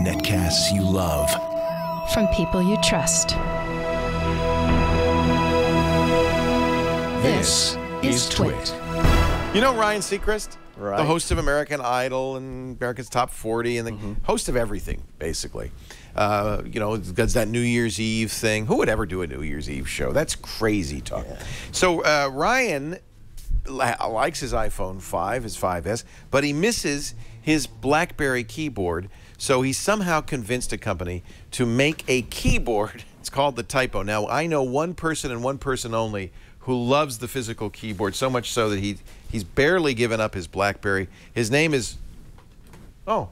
Netcasts you love. From people you trust. This is Twit. You know Ryan Seacrest? Right. The host of American Idol and America's Top 40 and the host of everything, basically. You know, does that New Year's Eve thing. Who would ever do a New Year's Eve show? That's crazy talk. Yeah. So Ryan likes his iPhone 5, his 5S, but he misses his BlackBerry keyboard. So he somehow convinced a company to make a keyboard. It's called the Typo. Now, I know one person and one person only who loves the physical keyboard, so much so that he's barely given up his BlackBerry. His name is, oh,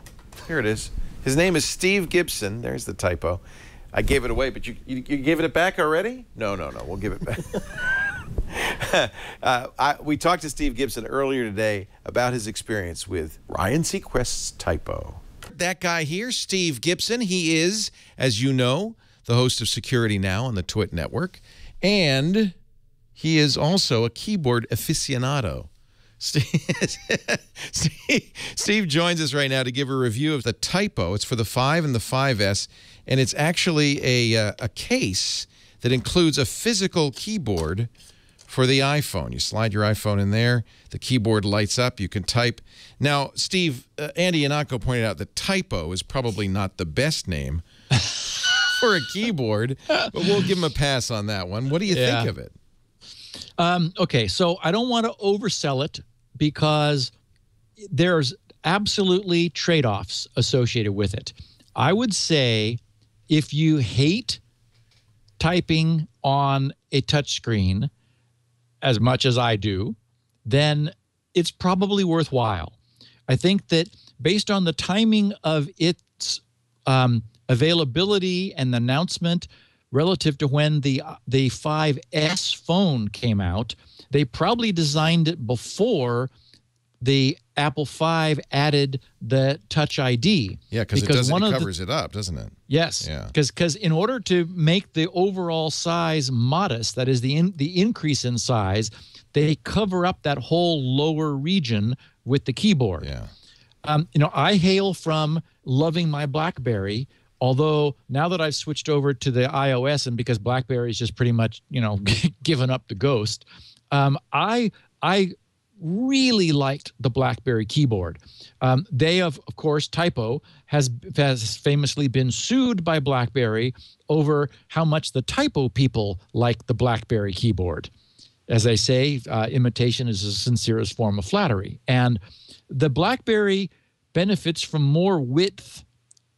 here it is. His name is Steve Gibson. There's the Typo. I gave it away, but you gave it back already? No, we'll give it back. We talked to Steve Gibson earlier today about his experience with Ryan Seacrest's Typo. That guy here, Steve Gibson, he is, as you know, the host of Security Now on the Twit Network, and he is also a keyboard aficionado. Steve joins us right now to give a review of the Typo. It's for the 5 and the 5S, and it's actually a case that includes a physical keyboard for the iPhone. You slide your iPhone in there, the keyboard lights up, you can type. Now, Steve, Andy Yanako pointed out that Typo is probably not the best name for a keyboard, but we'll give him a pass on that one. What do you think of it? Okay, so I don't want to oversell it because there's absolutely trade-offs associated with it. I would say if you hate typing on a touchscreen as much as I do, then it's probably worthwhile. I think that based on the timing of its availability and the announcement relative to when the 5S phone came out, they probably designed it before the Apple 5 added the Touch ID. Yeah, because it covers it up, doesn't it? Yes. Yeah. Because in order to make the overall size modest, that is the increase in size, they cover up that whole lower region with the keyboard. Yeah. You know, I hail from loving my BlackBerry. Although now that I've switched over to the iOS and because BlackBerry's just pretty much, you know, given up the ghost, I really liked the BlackBerry keyboard. They, of course, Typo has famously been sued by BlackBerry over how much the Typo people like the BlackBerry keyboard. As they say, imitation is the sincerest form of flattery. And the BlackBerry benefits from more width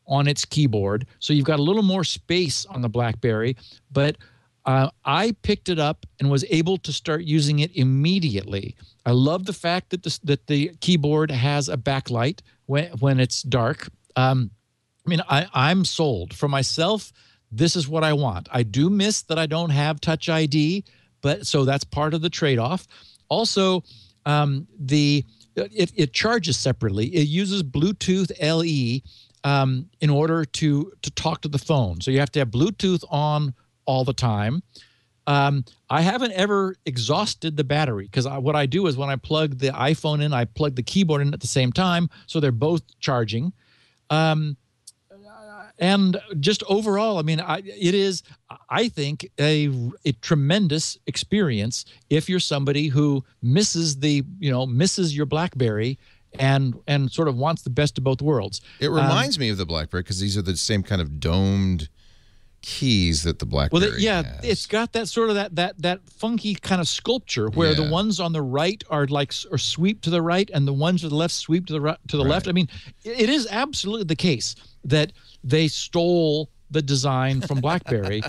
on its keyboard, so you've got a little more space on the BlackBerry, but I picked it up and was able to start using it immediately. I love the fact that the keyboard has a backlight when it's dark. I mean, I'm sold. For myself, this is what I want. I do miss that I don't have Touch ID, but so that's part of the trade-off. Also, it charges separately. It uses Bluetooth LE in order to talk to the phone. So you have to have Bluetooth on all the time. I haven't ever exhausted the battery because what I do is when I plug the iPhone in, I plug the keyboard in at the same time, so they're both charging. And just overall, I mean, it is, I think, a tremendous experience if you're somebody who misses your BlackBerry and sort of wants the best of both worlds. It reminds me of the BlackBerry because these are the same kind of domed keys that the BlackBerry has. It's got that sort of that funky kind of sculpture where the ones on the right are sweep to the right and the ones to the left sweep to the left. I mean, it is absolutely the case that they stole the design from BlackBerry.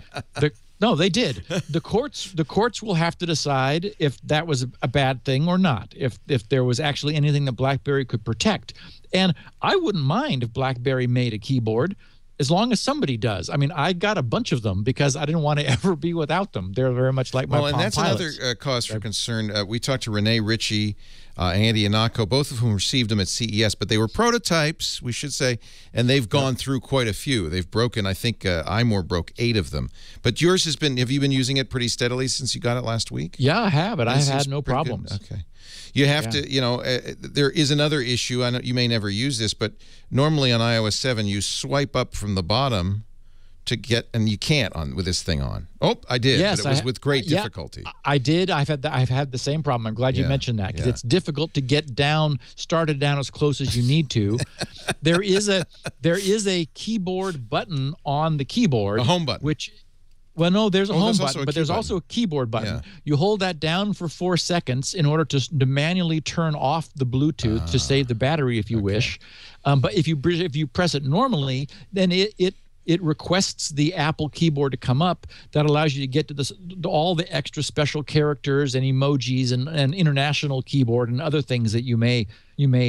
No, they did. The courts will have to decide if that was a bad thing or not, if there was actually anything that BlackBerry could protect. And I wouldn't mind if BlackBerry made a keyboard as long as somebody does. I mean, I got a bunch of them because I didn't want to ever be without them. They're very much like my Palm Pilots. Well, and that's another cause for concern. We talked to Renee Ritchie, Andy Yanako, both of whom received them at CES, but they were prototypes, we should say, and they've gone through quite a few. They've broken, I think iMore broke 8 of them. But yours has been, have you been using it pretty steadily since you got it last week? Yeah, I have it. I've had no problems. Good. Okay. You have to, you know, there is another issue. I know you may never use this, but normally on iOS 7, you swipe up from the bottom to get, and you can't with this thing on. Oh, I did, yes, but it was with great difficulty. I did. I've had the same problem. I'm glad you mentioned that, because it's difficult to get started down as close as you need to. there is a keyboard button on the keyboard, a home button, which. Well, no, there's a home button, but there's button. also a keyboard button. Yeah. You hold that down for 4 seconds in order to manually turn off the Bluetooth to save the battery if you wish. But if you press it normally, then it requests the Apple keyboard to come up. That allows you to get to all the extra special characters and emojis and international keyboard and other things that you may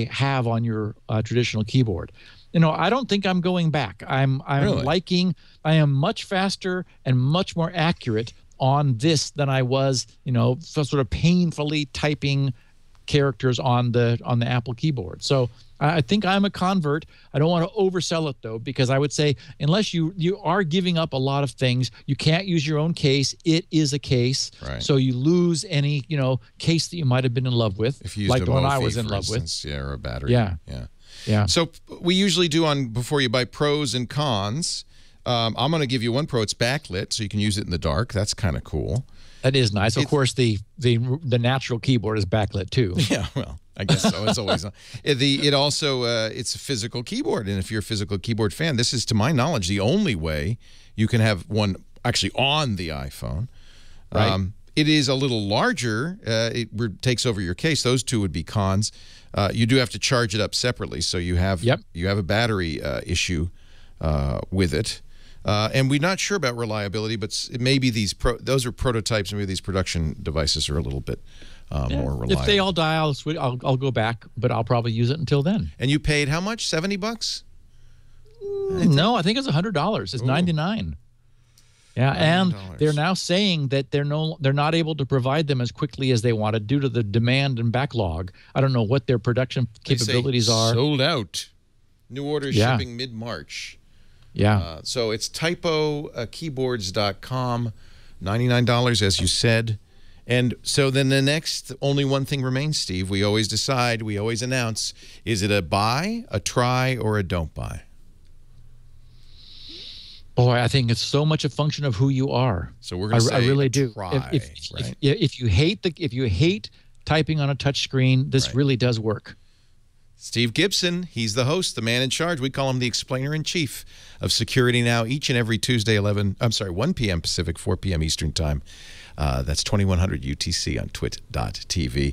have on your traditional keyboard. You know, I don't think I'm going back. I'm really? I am much faster and much more accurate on this than I was, you know, sort of painfully typing characters on the Apple keyboard. So I think I'm a convert. I don't want to oversell it, though, because I would say unless you are giving up a lot of things, you can't use your own case. It is a case. Right. So you lose any, you know, case that you might have been in love with, if you used like the one I Mophie, was in love instance, with. Yeah, or a battery. Yeah. Yeah. So we usually do before you buy pros and cons. I'm going to give you one pro. It's backlit, so you can use it in the dark. That's kind of cool. That is nice. Of course, the natural keyboard is backlit too. Yeah, well, I guess so. It's always on. It also it's a physical keyboard, and if you're a physical keyboard fan, this is, to my knowledge, the only way you can have one actually on the iPhone. Right. It is a little larger. It takes over your case. Those two would be cons. You do have to charge it up separately, so you have a battery issue with it. And we're not sure about reliability, but maybe those are prototypes. Maybe these production devices are a little bit more reliable. If they all die, I'll go back, but I'll probably use it until then. And you paid how much? $70? No, I think it's $100. It's $99. Yeah, and they're now saying that they're not able to provide them as quickly as they wanted due to the demand and backlog. I don't know what their production capabilities are. Sold out. New orders shipping mid-March. Yeah. So it's typokeyboards.com, $99, as you said. And so then only one thing remains, Steve. We always decide, we always announce, is it a buy, a try, or a don't buy? Boy, I think it's so much a function of who you are. So we're going to say I really do. Try, if you hate typing on a touch screen, this really does work. Steve Gibson, he's the host, the man in charge. We call him the explainer-in-chief of Security Now each and every Tuesday, 1 p.m. Pacific, 4 p.m. Eastern Time. That's 2100 UTC on twit.tv.